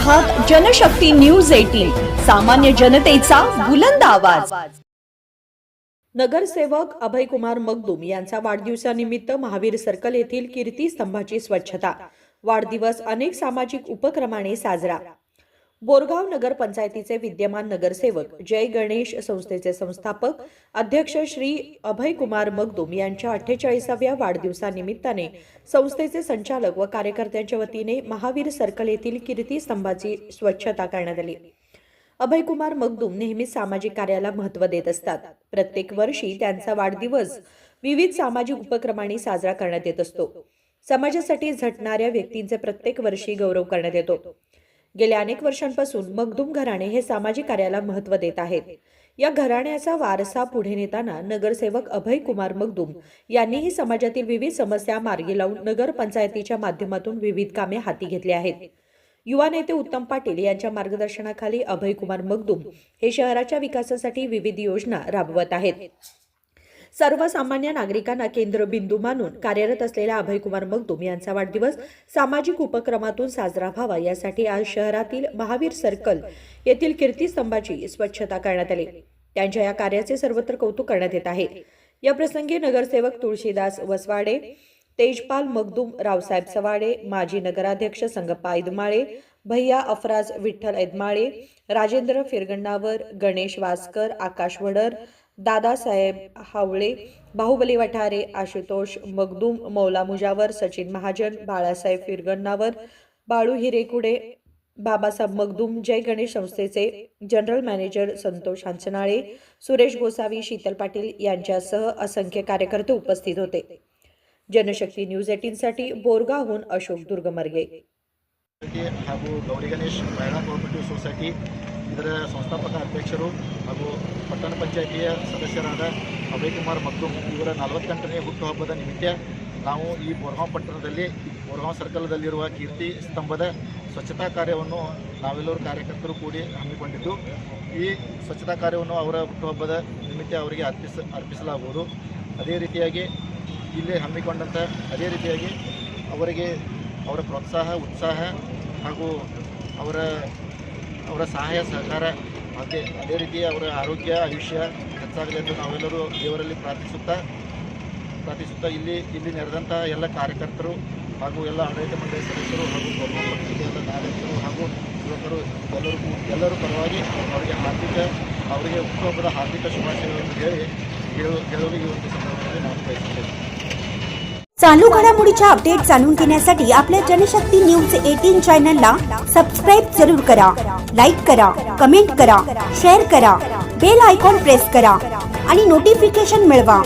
आहात जनशक्ती न्यूज 18, सामान्य जनतेचा बुलंद आवाज। नगरसेवक अभयकुमार मगदूम यांचा वाढदिवसानिमित्त महावीर सर्कल येथील कीर्ती स्तंभाची स्वच्छता। वाढदिवस अनेक सामाजिक उपक्रमाने साजरा। बोरगाव नगर पंचायतीचे विद्यमान नगरसेवक जय गणेश संस्थेचे संस्थापक अध्यक्ष श्री अभयकुमार मगदूम यांच्या 48व्या वाढदिवसानिमित्ताने संस्थेचे संचालक व कार्यकर्त्यांच्या वतीने महावीर सर्कल येथील कीर्ती स्तंभाची स्वच्छता करण्यात आली। अभयकुमार मगदूम नेहमीच सामाजिक कार्याला महत्त्व देत असतात। प्रत्येक वर्षी त्यांचा वाढदिवस विविध सामाजिक उपक्रमांनी साजरा करण्यात येत असतो। समाजासाठी झटणाऱ्या व्यक्तींचे प्रत्येक वर्षी गौरव करण्यात येतो। गेल्या अनेक वर्षांपासून मगदूम घराणे हे सामाजिक कार्याला महत्त्व देत आहेत। या घराण्याचा वारसा पुढे नेताना नगरसेवक अभयकुमार मगदूम यांनीही समाजातील विविध समस्या मार्गी लावून नगर पंचायतीच्या माध्यमातून विविध कामे हाती घेतली आहेत। युवा नेते उत्तम पाटील यांच्या मार्गदर्शनाखाली अभयकुमार मगदूम हे शहराच्या विकासासाठी विविध योजना राबवत आहेत। सर्वसामान्य नागरिकांना केंद्रबिंदू मानून कार्यरत असलेल्या अभयकुमार मगदूम यांचा वाढदिवस सामाजिक उपक्रमातून साजरा व्हावा यासाठी आज शहरातील महावीर सर्कल येथील कीर्तीस्तंभाची स्वच्छता करण्यात आली। त्यांच्या या कार्याचे सर्वत्र कौतुक करण्यात येत आहे। या प्रसंगी नगरसेवक तुळशीदास वसवाडे, तेजपाल मगदूम, रावसाहेब सवाडे, माजी नगराध्यक्ष संगप्पा ऐदमाळे, भैया अफराज विठ्ठल ऐदमाळे, राजेंद्र फिरगण्णावर, गणेश वासकर, आकाश वडर, दादासाहेब हावळे, बाहुबली वठारे, आशुतोष मगदूम, मौला मुजावर, सचिन महाजन, बाळासाहेब फिरगण्णावर, बाळू हिरेकुडे, बाबासाहेब मगदूम, जय गणेश संस्थेचे जनरल मॅनेजर संतोष हांचनाळे, सुरेश गोसावी, शीतल पाटील यांच्यासह असंख्य कार्यकर्ते उपस्थित होते। जनशक्ती न्यूज 18 साठी बोरगावहून अशोक दुर्गमर्गे। ಹಾಗೂ ಗೌರಿ ಗಣೇಶ್ ಮಹಿಳಾ ಕೋಆಪರೇಟಿವ್ ಸೊಸೈಟಿ ಇದರ ಸಂಸ್ಥಾಪಕ ಅಧ್ಯಕ್ಷರು ಹಾಗೂ ಪಟ್ಟಣ ಪಂಚಾಯಿತಿಯ ಸದಸ್ಯರಾದ ಅಭಯಕುಮಾರ್ ಮಗ್ದೂಮ್ ಇವರ 48ನೇ ಹುಟ್ಟುಹಬ್ಬದ ನಿಮಿತ್ತ ನಾವು ಈ ಬೋರಗಾಂವ್ ಪಟ್ಟಣದಲ್ಲಿ ಬೋರಗಾಂವ್ ಸರ್ಕಲ್ದಲ್ಲಿರುವ ಕೀರ್ತಿ ಸ್ತಂಭದ ಸ್ವಚ್ಛತಾ ಕಾರ್ಯವನ್ನು ನಾವೆಲ್ಲರೂ ಕಾರ್ಯಕರ್ತರು ಕೂಡಿ ಹಮ್ಮಿಕೊಂಡಿದ್ದು, ಈ ಸ್ವಚ್ಛತಾ ಕಾರ್ಯವನ್ನು ಅವರ ಹುಟ್ಟುಹಬ್ಬದ ನಿಮಿತ್ತ ಅವರಿಗೆ ಅರ್ಪಿಸಲಾಗುವುದು। ಅದೇ ರೀತಿಯಾಗಿ ಇಲ್ಲಿ ಹಮ್ಮಿಕೊಂಡಂಥ ಅವರಿಗೆ ಅವರ ಪ್ರೋತ್ಸಾಹ, ಉತ್ಸಾಹ ಹಾಗೂ ಅವರ ಸಹಾಯ ಸಹಕಾರ ಅದೇ ರೀತಿ ಅವರ ಆರೋಗ್ಯ ಆಯುಷ್ಯ ಹೆಚ್ಚಾಗಲಿ ಎಂದು ನಾವೆಲ್ಲರೂ ದೇವರಲ್ಲಿ ಪ್ರಾರ್ಥಿಸುತ್ತಾ ಇಲ್ಲಿ ನೆರೆದಂಥ ಎಲ್ಲ ಕಾರ್ಯಕರ್ತರು ಹಾಗೂ ಎಲ್ಲ ಆಡಳಿತ ಮಂಡಳಿ ಸದಸ್ಯರು ಹಾಗೂ ಗೌರ್ಮೆಂಟ್ ಎಲ್ಲ ನಾಯಕರು ಹಾಗೂ ಯುವಕರು ಎಲ್ಲರೂ ಪರವಾಗಿ ಅವರಿಗೆ ಹುಟ್ಟುಹಬ್ಬದ ಹಾರ್ದಿಕ ಶುಭಾಶಯಗಳನ್ನು ಹೇಳಲು ಈ ಒಂದು ಸಂದರ್ಭದಲ್ಲಿ ನಾನು ಬಯಸುತ್ತೇನೆ। चालू घडामोडीच्या अपडेट जाणून घेण्यासाठी आपल्या जनशक्ती न्यूज 18 चॅनलला सबस्क्राइब जरूर करा, लाईक करा, कमेंट करा, शेअर करा, बेल आयकॉन प्रेस करा आणि नोटिफिकेशन मिळवा।